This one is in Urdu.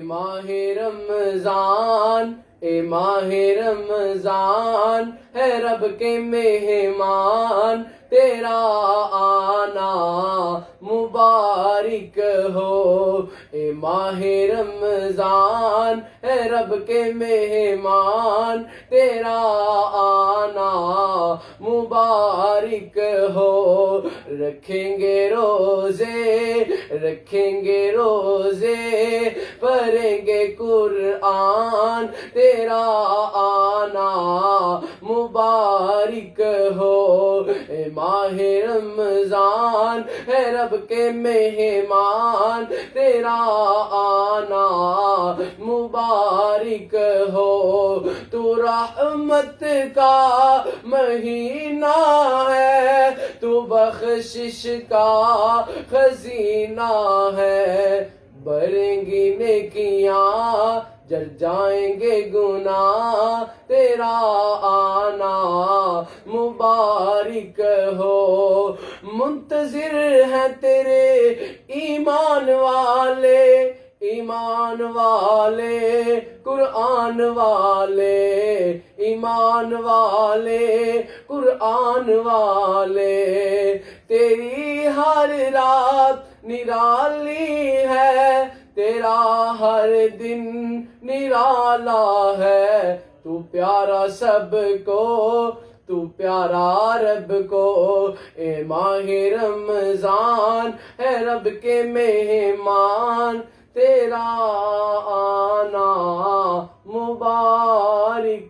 ماہ رمضان اے ماہ رمضان ہے رب کے مہمان، تیرا آنا مبارک ہو۔ اے ماہ رمضان ہے رب کے مہمان، تیرا آنا مبارک ہو۔ رکھیں گے روزے رکھیں گے روزے، پڑھیں گے قرآن، تیرا آنا مبارک ہو۔ اے ماہ رمضان ہے رب کے مہمان، تیرا آنا مبارک ہو۔ تو رحمت کا مہینہ ہے، تو بخشش کا خزینہ ہے۔ بڑھیں گی نیکیاں جل جائیں گے گناہ، تیرا آنا مبارک ہو۔ منتظر ہیں تیرے ایمان والے، ایمان والے قرآن والے، ایمان والے قرآن والے۔ تیری ہر رات نرالی ہے، تیرا ہر دن نرالا ہے۔ تو پیارا سب کو، تو پیارا رب کو۔ اے ماہ رمضان ہے رب کے مہمان، تیرا آنا مبارک